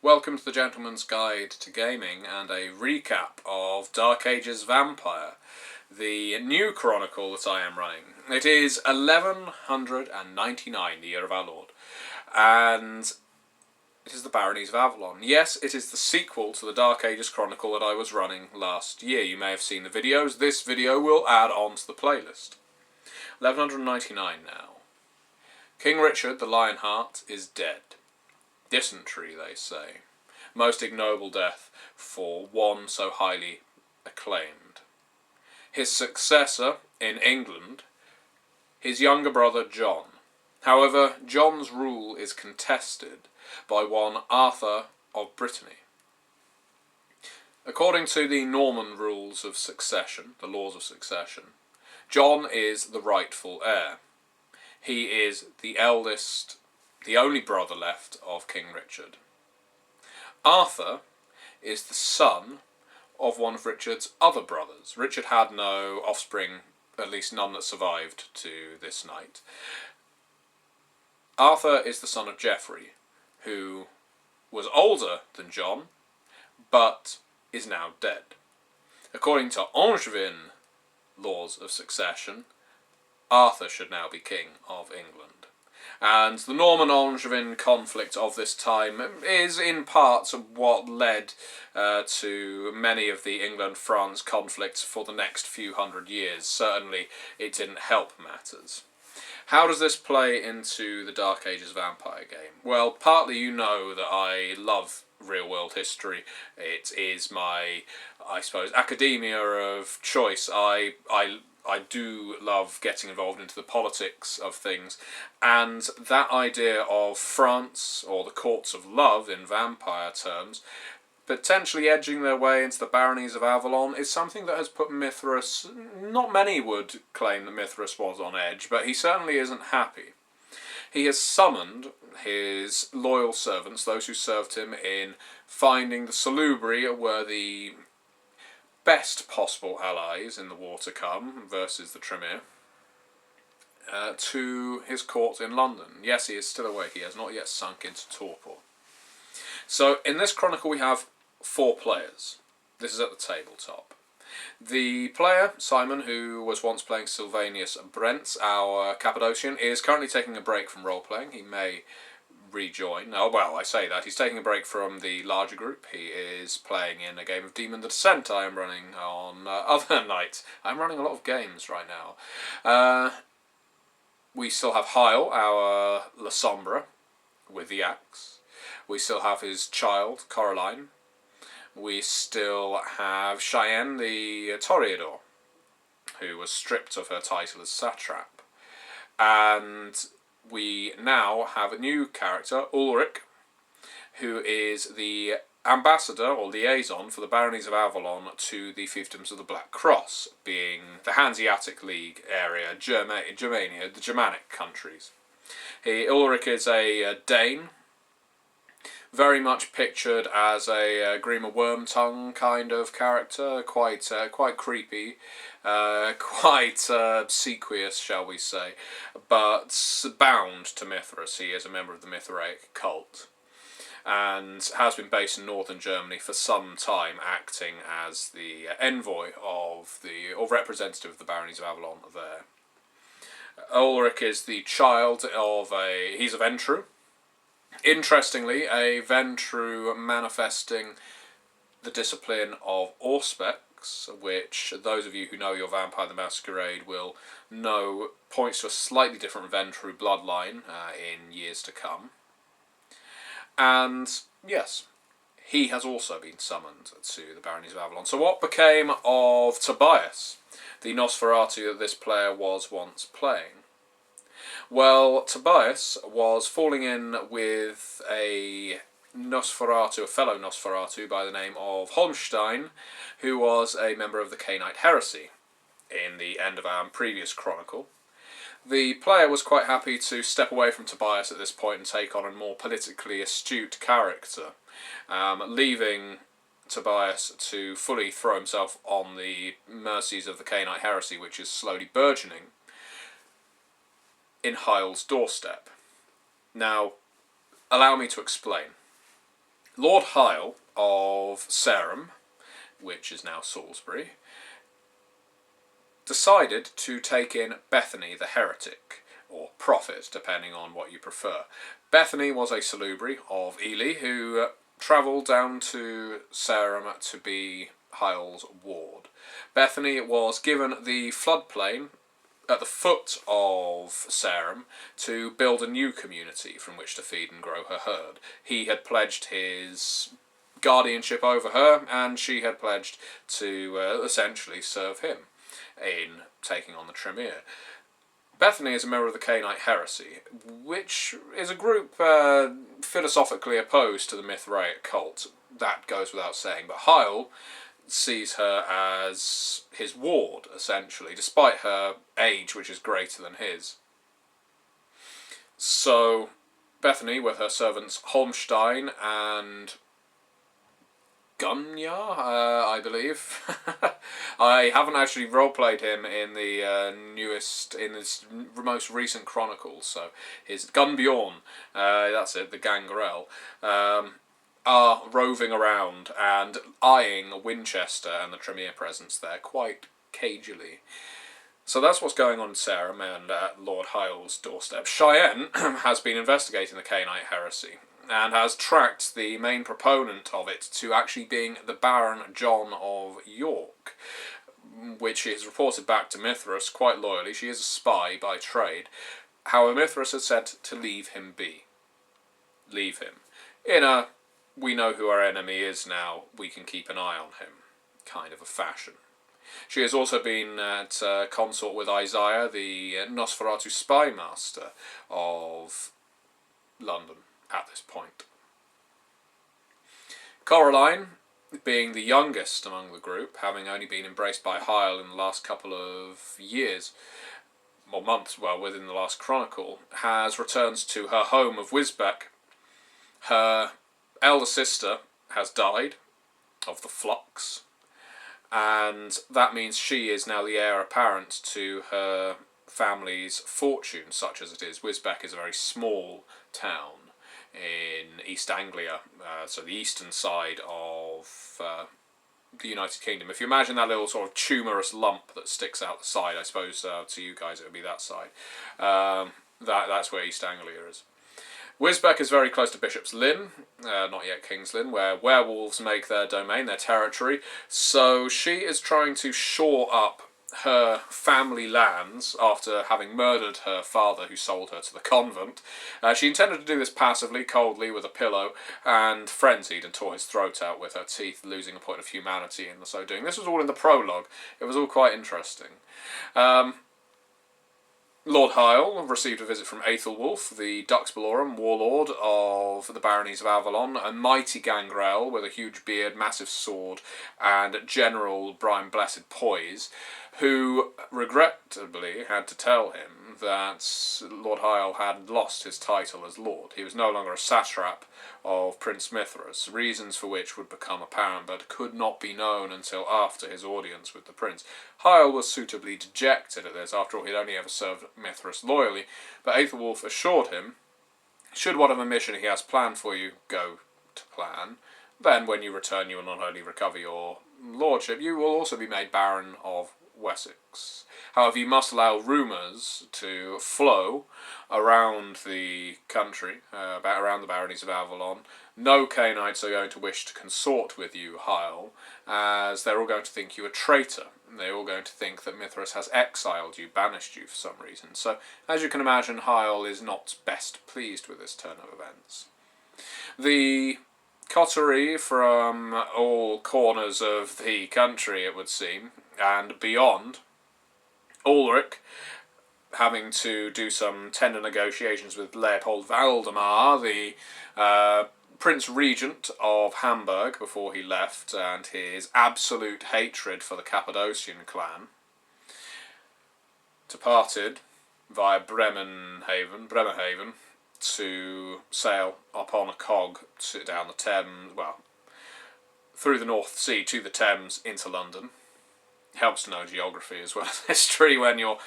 Welcome to the Gentleman's Guide to Gaming and a recap of Dark Ages Vampire, the new chronicle that I am running. It is 1199, the year of our Lord, and it is the Baronies of Avalon. Yes, it is the sequel to the Dark Ages Chronicle that I was running last year. You may have seen the videos. This video will add on to the playlist. 1199 now. King Richard the Lionheart is dead. Dysentery, they say. Most ignoble death for one so highly acclaimed. His successor in England, his younger brother John. However, John's rule is contested by one Arthur of Brittany. According to the Norman rules of succession, the laws of succession, John is the rightful heir. He is the eldest, the only brother left of King Richard. Arthur is the son of one of Richard's other brothers. Richard had no offspring, at least none that survived to this night. Arthur is the son of Geoffrey, who was older than John, but is now dead. According to Angevin laws of succession, Arthur should now be king of England. And the Norman-Angevin conflict of this time is in part what led to many of the England-France conflicts for the next few hundred years. Certainly it didn't help matters. How does this play into the Dark Ages vampire game? Well, partly you know that I love real-world history. It is my, I suppose, academia of choice. I do love getting involved into the politics of things, and that idea of France, or the courts of love in vampire terms, potentially edging their way into the Baronies of Avalon is something that has put Mithras, not many would claim that Mithras was on edge, but he certainly isn't happy. He has summoned his loyal servants, those who served him in finding the Salubri were the best possible allies in the war to come versus the Tremere, to his court in London. Yes, he is still awake. He has not yet sunk into torpor. So in this chronicle we have 4 players. This is at the tabletop. The player, Simon, who was once playing Sylvanus Brent, our Cappadocian, is currently taking a break from role-playing. He may rejoin. Oh, well, I say that. He's taking a break from the larger group. He is playing in a game of Demon the Descent I am running on other nights. I'm running a lot of games right now. We still have Hyle, our La Sombra, with the axe. We still have his child, Coraline. We still have Cheyenne, the Toreador, who was stripped of her title as satrap. And we now have a new character, Ulrich, who is the ambassador or liaison for the Baronies of Avalon to the Fiefdoms of the Black Cross, being the Hanseatic League area, Germania, the Germanic countries. Ulrich is a Dane, very much pictured as a Grima Wormtongue kind of character, quite creepy, quite obsequious, shall we say, but bound to Mithras. He is a member of the Mithraic cult, and has been based in northern Germany for some time, acting as the envoy of or representative of the Baronies of Avalon there. Ulrich is the child of he's a Ventru. Interestingly, a Ventru manifesting the discipline of Auspex, which those of you who know your Vampire the Masquerade will know points to a slightly different Ventru bloodline in years to come. And yes, he has also been summoned to the Baronies of Avalon. So what became of Tobias, the Nosferatu that this player was once playing? Well, Tobias was falling in with a fellow Nosferatu by the name of Holmstein, who was a member of the Cainite heresy in the end of our previous chronicle. The player was quite happy to step away from Tobias at this point and take on a more politically astute character, leaving Tobias to fully throw himself on the mercies of the Cainite heresy, which is slowly burgeoning in Hyle's doorstep. Now, allow me to explain. Lord Hyle of Sarum, which is now Salisbury, decided to take in Bethany the heretic, or prophet, depending on what you prefer. Bethany was a salubri of Ely who travelled down to Sarum to be Hyle's ward. Bethany was given the floodplain at the foot of Sarum to build a new community from which to feed and grow her herd. He had pledged his guardianship over her, and she had pledged to essentially serve him in taking on the Tremere. Bethany is a member of the Cainite heresy, which is a group philosophically opposed to the Mithraic cult. That goes without saying, but Hyle sees her as his ward, essentially, despite her age, which is greater than his. So Bethany, with her servants Holmstein and Gunya, I believe. I haven't actually roleplayed him in the in his most recent chronicles, so his Gunbjorn, that's it, the Gangrel, are roving around and eyeing Winchester and the Tremere presence there quite cagily. So that's what's going on in Sarum and at Lord Hyle's doorstep. Cheyenne has been investigating the Cainite heresy and has tracked the main proponent of it to actually being the Baron John of York, which is reported back to Mithras quite loyally. She is a spy by trade. However, Mithras has said to leave him be. Leave him. In a we know who our enemy is now, we can keep an eye on him kind of a fashion. She has also been at consort with Isaiah, the Nosferatu spy master of London at this point. Coraline, being the youngest among the group, having only been embraced by Hyle in the last couple of years, or months, well, within the last chronicle, has returned to her home of Wisbeck. Her elder sister has died of the flux, and that means she is now the heir apparent to her family's fortune, such as it is. Wisbeck is a very small town in East Anglia, so the eastern side of the United Kingdom. If you imagine that little sort of tumorous lump that sticks out the side, I suppose to you guys it would be that side. That's where East Anglia is. Wisbeck is very close to Bishop's Lynn, not yet King's Lynn, where werewolves make their domain, their territory. So she is trying to shore up her family lands after having murdered her father who sold her to the convent. She intended to do this passively, coldly, with a pillow, and frenzied and tore his throat out with her teeth, losing a point of humanity in so doing. This was all in the prologue. It was all quite interesting. Lord Hyle received a visit from Aethelwulf, the Duxbalorum warlord of the Baronies of Avalon, a mighty gangrel with a huge beard, massive sword, and general Brian Blessed poise, who regrettably had to tell him that Lord Hyle had lost his title as lord. He was no longer a satrap of Prince Mithras, reasons for which would become apparent but could not be known until after his audience with the prince. Hyle was suitably dejected at this. After all, he'd only ever served Mithras loyally, but Aethelwulf assured him, should whatever mission he has planned for you go to plan, then when you return you will not only recover your lordship, you will also be made Baron of Wessex. However, you must allow rumours to flow around the country, around the Baronies of Avalon. No Cainites are going to wish to consort with you, Hyle, as they're all going to think you a traitor. They're all going to think that Mithras has exiled you, banished you for some reason. So, as you can imagine, Hyle is not best pleased with this turn of events. The coterie from all corners of the country, it would seem, and beyond, Ulrich, having to do some tender negotiations with Leopold Valdemar, the Prince Regent of Hamburg, before he left, and his absolute hatred for the Cappadocian clan, departed via Bremerhaven, to sail upon a cog down the Thames, through the North Sea to the Thames into London. Helps to know geography as well as history when you're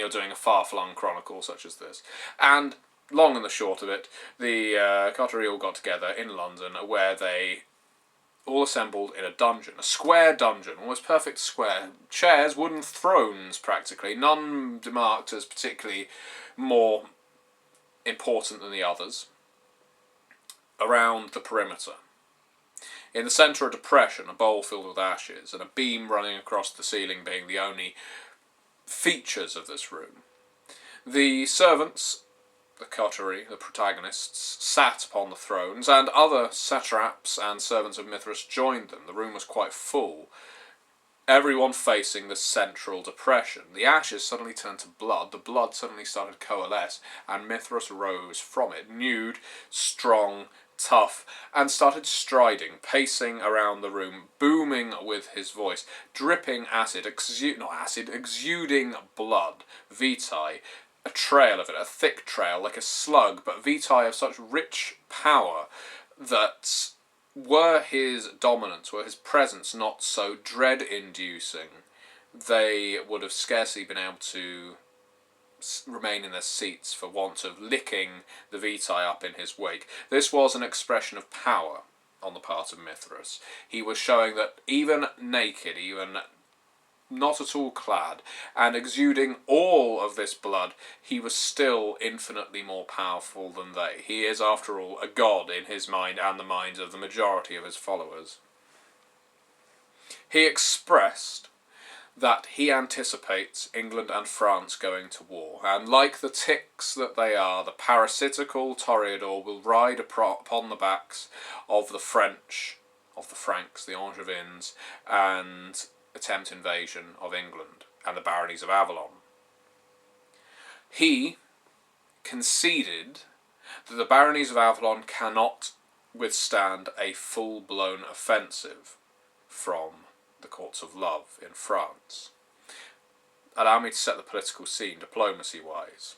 doing a far-flung chronicle such as this. And long and the short of it, the coterie all got together in London, where they all assembled in a dungeon, a square dungeon, almost perfect square, chairs, wooden thrones practically, none demarked as particularly more important than the others, around the perimeter. In the centre a depression, a bowl filled with ashes, and a beam running across the ceiling being the only features of this room. The servants, the coterie, the protagonists, sat upon the thrones, and other satraps and servants of Mithras joined them. The room was quite full, everyone facing the central depression. The ashes suddenly turned to blood, the blood suddenly started to coalesce, and Mithras rose from it, nude, strong, tough, and started striding, pacing around the room, booming with his voice, dripping acid, exuding blood, vitae, a trail of it, a thick trail, like a slug, but vitae of such rich power that were his dominance, were his presence not so dread-inducing, they would have scarcely been able to remain in their seats for want of licking the vitae up in his wake. This was an expression of power on the part of Mithras. He was showing that even naked, even not at all clad, and exuding all of this blood, he was still infinitely more powerful than they. He is, after all, a god in his mind and the minds of the majority of his followers. He expressed that he anticipates England and France going to war, and like the ticks that they are, the parasitical Toreador will ride upon the backs of the French, of the Franks, the Angevins, and attempt invasion of England and the Baronies of Avalon. He conceded that the Baronies of Avalon cannot withstand a full-blown offensive from the courts of love in France. Allow me to set the political scene, diplomacy-wise.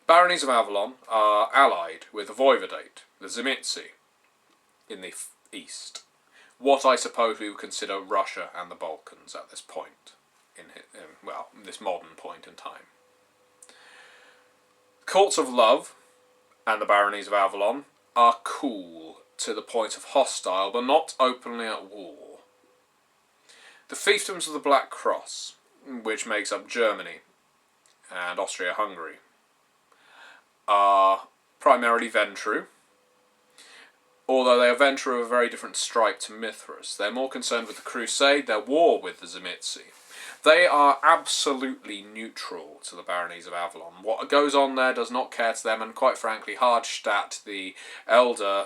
Baronies of Avalon are allied with the Voivodate, the Zimitzi, in the east. What I suppose we would consider Russia and the Balkans at this point, in this modern point in time. The courts of love and the Baronies of Avalon are cool to the point of hostile, but not openly at war. The fiefdoms of the Black Cross, which makes up Germany and Austria-Hungary, are primarily Ventru, although they are Ventru of a very different stripe to Mithras. They're more concerned with the crusade, their war with the Zimitzi. They are absolutely neutral to the Baronies of Avalon. What goes on there does not care to them, and quite frankly, Hardstadt, the elder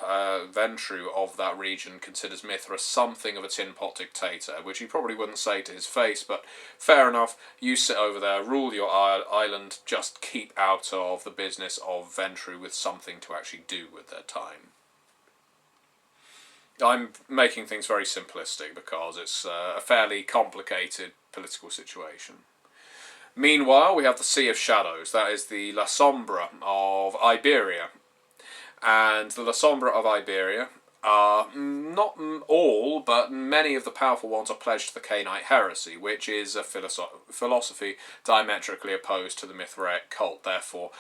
Ventru of that region, considers Mithras something of a tin-pot dictator, which he probably wouldn't say to his face, but fair enough, you sit over there, rule your island, just keep out of the business of Ventru with something to actually do with their time. I'm making things very simplistic because it's a fairly complicated political situation. Meanwhile, we have the Sea of Shadows. That is the La Sombra of Iberia. And the La Sombra of Iberia are not all, but many of the powerful ones are pledged to the Cainite heresy, which is a philosophy diametrically opposed to the Mithraic cult. Therefore,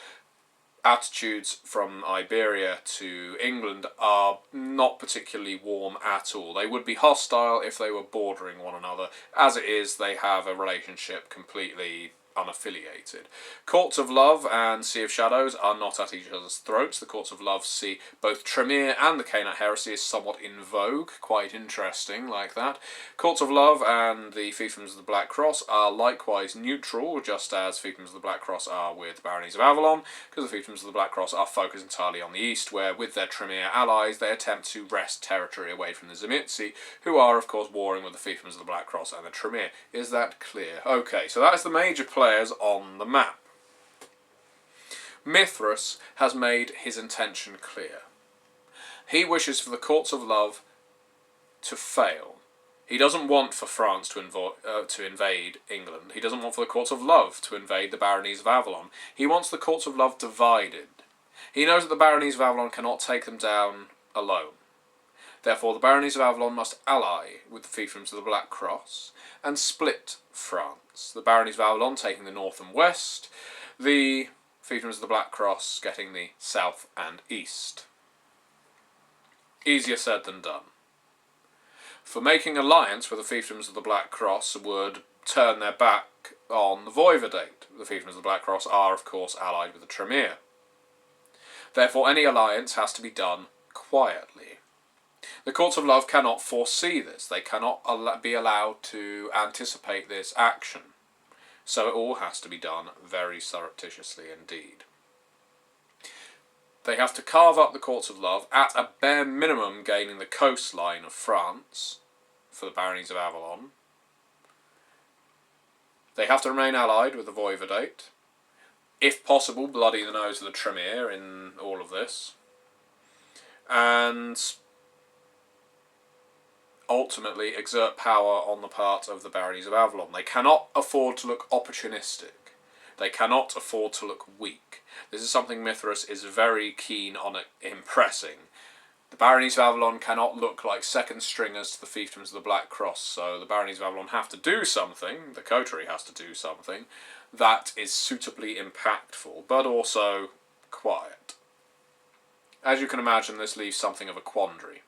attitudes from Iberia to England are not particularly warm at all. They would be hostile if they were bordering one another. As it is, they have a relationship completely unaffiliated. Courts of Love and Sea of Shadows are not at each other's throats. The Courts of Love see both Tremere and the Cainite heresy is somewhat in vogue, quite interesting like that. Courts of Love and the Fiefdoms of the Black Cross are likewise neutral, just as Fiefdoms of the Black Cross are with the Baronies of Avalon, because the Fiefdoms of the Black Cross are focused entirely on the east, where with their Tremere allies they attempt to wrest territory away from the Zimitzi, who are of course warring with the Fiefdoms of the Black Cross and the Tremere. Is that clear? Okay, so that's the major players on the map. Mithras has made his intention clear. He wishes for the Courts of Love to fail. He doesn't want for France to invade England. He doesn't want for the Courts of Love to invade the Baronies of Avalon. He wants the Courts of Love divided. He knows that the Baronies of Avalon cannot take them down alone. Therefore, the Baronies of Avalon must ally with the Fiefdoms of the Black Cross and split France. The Baronies of Avalon taking the north and west, the Fiefdoms of the Black Cross getting the south and east. Easier said than done. For making alliance with the Fiefdoms of the Black Cross would turn their back on the Voivodate. The Fiefdoms of the Black Cross are, of course, allied with the Tremere. Therefore, any alliance has to be done quietly. The Courts of Love cannot foresee this. They cannot be allowed to anticipate this action. So it all has to be done very surreptitiously indeed. They have to carve up the Courts of Love, at a bare minimum gaining the coastline of France for the Baronies of Avalon. They have to remain allied with the Voivodate. If possible, bloody the nose of the Tremere in all of this. And ultimately exert power on the part of the Baronies of Avalon. They cannot afford to look opportunistic. They cannot afford to look weak. This is something Mithras is very keen on impressing. The Baronies of Avalon cannot look like second stringers to the Fiefdoms of the Black Cross, so the Baronies of Avalon have to do something, the coterie has to do something, that is suitably impactful, but also quiet. As you can imagine, this leaves something of a quandary.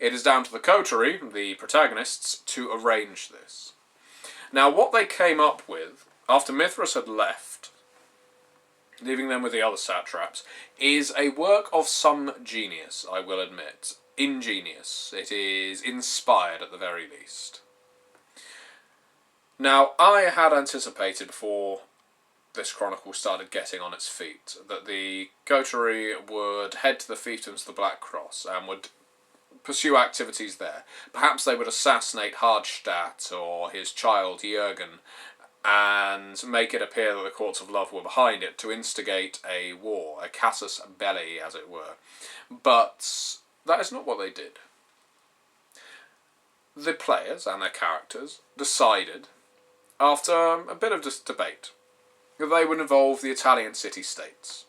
It is down to the coterie, the protagonists, to arrange this. Now, what they came up with, after Mithras had left, leaving them with the other satraps, is a work of some genius, I will admit. Ingenious. It is inspired at the very least. Now, I had anticipated before this chronicle started getting on its feet that the coterie would head to the Fiefdoms of the Black Cross and would pursue activities there. Perhaps they would assassinate Hardstadt or his child Jürgen and make it appear that the Courts of Love were behind it to instigate a war, a casus belli, as it were. But that is not what they did. The players and their characters decided, after a bit of debate, that they would involve the Italian city-states.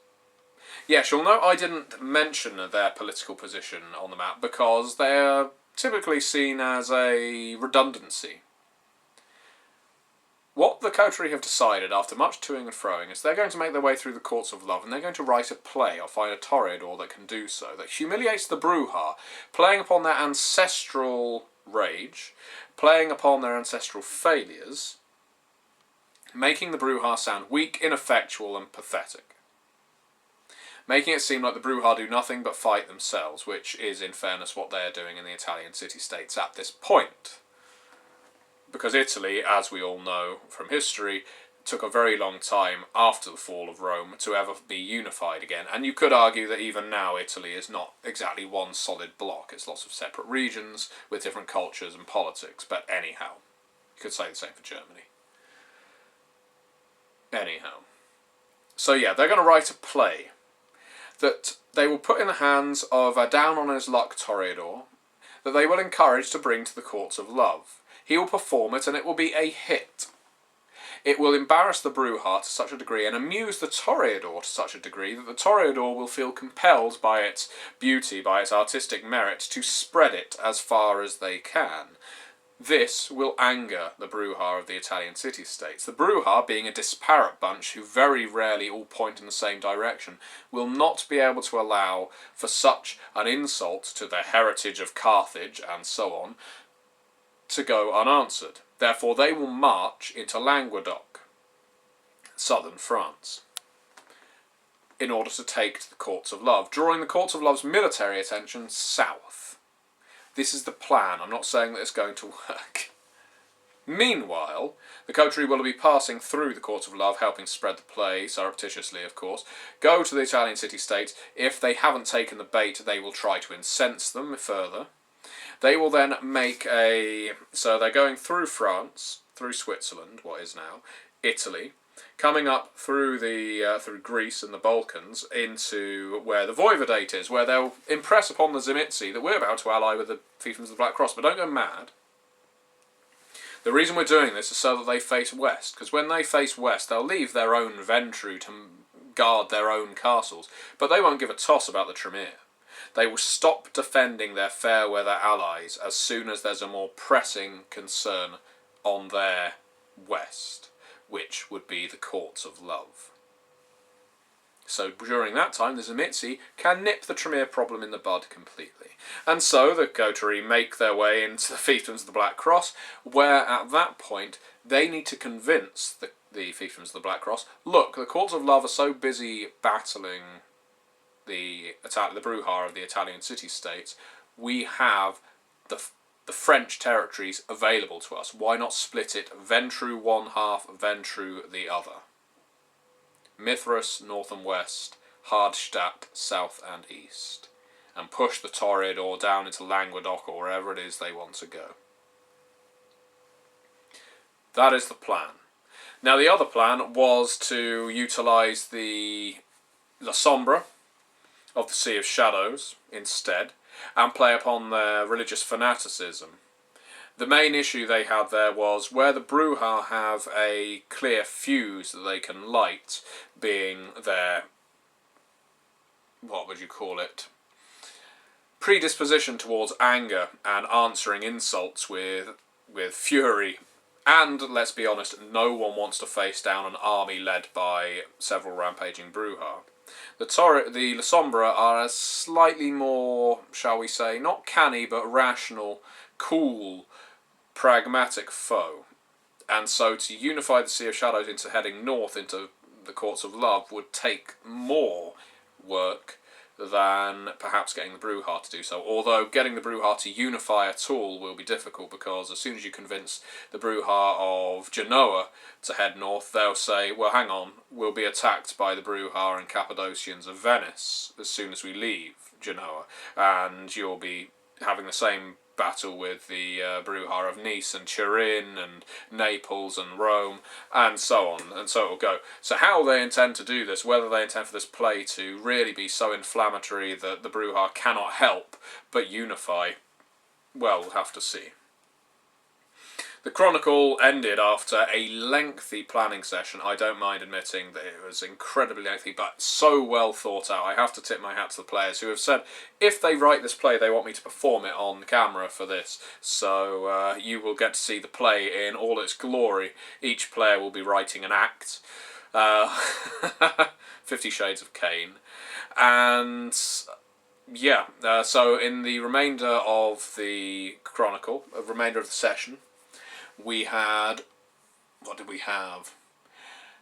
Yes, you'll note I didn't mention their political position on the map because they're typically seen as a redundancy. What the coterie have decided after much toing and froing is they're going to make their way through the Courts of Love and they're going to write a play or find a toreador that can do so, that humiliates the Bruja, playing upon their ancestral rage, playing upon their ancestral failures, making the Bruja sound weak, ineffectual and pathetic. Making it seem like the Bruja do nothing but fight themselves, which is, in fairness, what they're doing in the Italian city-states at this point. Because Italy, as we all know from history, took a very long time after the fall of Rome to ever be unified again. And you could argue that even now Italy is not exactly one solid block. It's lots of separate regions with different cultures and politics. But anyhow, you could say the same for Germany. Anyhow. So yeah, they're going to write a play that they will put in the hands of a down-on-his-luck toreador that they will encourage to bring to the Courts of Love. He will perform it and it will be a hit. It will embarrass the Bruja to such a degree and amuse the toreador to such a degree that the toreador will feel compelled by its beauty, by its artistic merit, to spread it as far as they can. This will anger the Bruja of the Italian city-states. The Bruja, being a disparate bunch who very rarely all point in the same direction, will not be able to allow for such an insult to their heritage of Carthage and so on to go unanswered. Therefore they will march into Languedoc, southern France, in order to take to the Courts of Love, drawing the Courts of Love's military attention south. This is the plan. I'm not saying that it's going to work. Meanwhile, the coterie will be passing through the Courts of Love, helping spread the play, surreptitiously of course, go to the Italian city-states. If they haven't taken the bait, they will try to incense them further. They will then make a... So they're going through France, through Switzerland, what is now, Italy, coming up through through Greece and the Balkans into where the Voivodate is, where they'll impress upon the Zimitzi that we're about to ally with the Fiefdoms of the Black Cross, but don't go mad. The reason we're doing this is so that they face west, because when they face west, they'll leave their own Ventru to guard their own castles, but they won't give a toss about the Tremere. They will stop defending their fair weather allies as soon as there's a more pressing concern on their west, which would be the Courts of Love. So during that time, the Tzimisce can nip the Tremere problem in the bud completely. And so the coterie make their way into the Fiefdoms of the Black Cross, where at that point they need to convince the Fiefdoms of the Black Cross, look, the Courts of Love are so busy battling the brouhaha of the Italian city-states, we have the French territories available to us. Why not split it, Ventru one half, Ventru the other? Mithras, north and west, Hardstadt, south and east. And push the Toreador down into Languedoc or wherever it is they want to go. That is the plan. Now the other plan was to utilise the La Sombra of the Sea of Shadows instead, and play upon their religious fanaticism. The main issue they had there was where the Brujah have a clear fuse that they can light, being their, what would you call it, predisposition towards anger and answering insults with fury. And, let's be honest, no one wants to face down an army led by several rampaging Brujah. The La Sombra are a slightly more, shall we say, not canny, but rational, cool, pragmatic foe. And so to unify the Sea of Shadows into heading north into the Courts of Love would take more work than perhaps getting the Brujah to do so. Although getting the Brujah to unify at all will be difficult, because as soon as you convince the Brujah of Genoa to head north, they'll say, well, hang on, we'll be attacked by the Brujah and Cappadocians of Venice as soon as we leave Genoa, and you'll be having the same battle with the Brujah of Nice and Turin and Naples and Rome, and so on, and so it'll go. So how they intend to do this, whether they intend for this play to really be so inflammatory that the Brujah cannot help but unify, well, we'll have to see. The Chronicle ended after a lengthy planning session. I don't mind admitting that it was incredibly lengthy, but so well thought out. I have to tip my hat to the players who have said, if they write this play, they want me to perform it on camera for this. So you will get to see the play in all its glory. Each player will be writing an act. 50 Shades of Cain. And yeah, so in the remainder of the Chronicle, remainder of the session, we had, what did we have?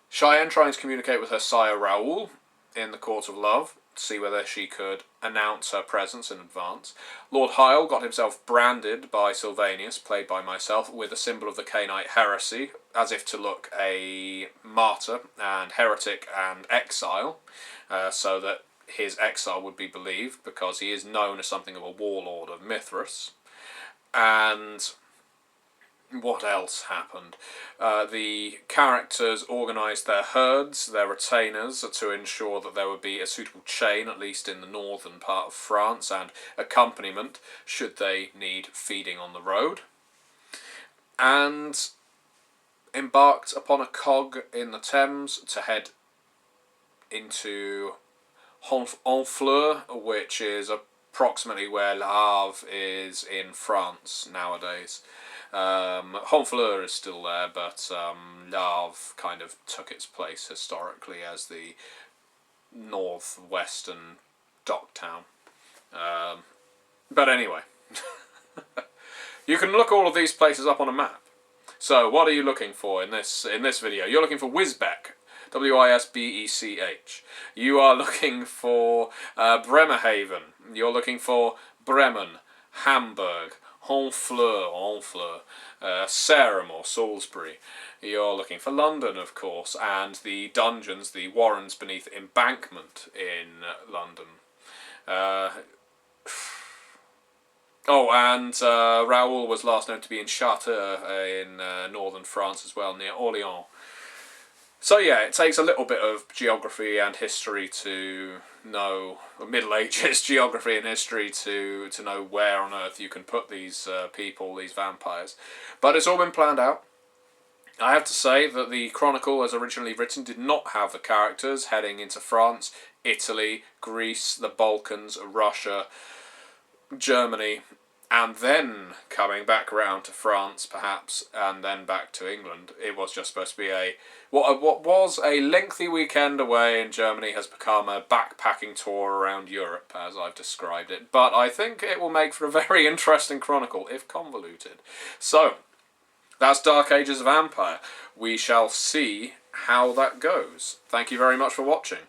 Cheyenne trying to communicate with her sire Raoul in the Court of Love to see whether she could announce her presence in advance. Lord Hyle got himself branded by Sylvanus, played by myself, with a symbol of the Cainite heresy, as if to look a martyr and heretic and exile, so that his exile would be believed, because he is known as something of a warlord of Mithras. And what else happened? The characters organised their herds, their retainers, to ensure that there would be a suitable chain, at least in the northern part of France, and accompaniment should they need feeding on the road. And embarked upon a cog in the Thames to head into Honfleur, which is approximately where Le Havre is in France nowadays. Honfleur is still there, but Le Havre kind of took its place historically as the northwestern dock town. But anyway, you can look all of these places up on a map. So what are you looking for in this video? You're looking for Wisbech, Wisbech. You are looking for Bremerhaven. You're looking for Bremen, Hamburg, Honfleur, Sarum or Salisbury. You're looking for London, of course, and the dungeons, the warrens beneath Embankment in London. And Raoul was last known to be in Chartres in northern France as well, near Orléans. So yeah, it takes a little bit of geography and history to know, Middle Ages geography and history to know where on earth you can put these people, these vampires. But it's all been planned out. I have to say that the Chronicle, as originally written, did not have the characters heading into France, Italy, Greece, the Balkans, Russia, Germany, and then coming back round to France, perhaps, and then back to England. It was just supposed to be what was a lengthy weekend away in Germany has become a backpacking tour around Europe, as I've described it. But I think it will make for a very interesting chronicle, if convoluted. So, that's Dark Ages of Empire. We shall see how that goes. Thank you very much for watching.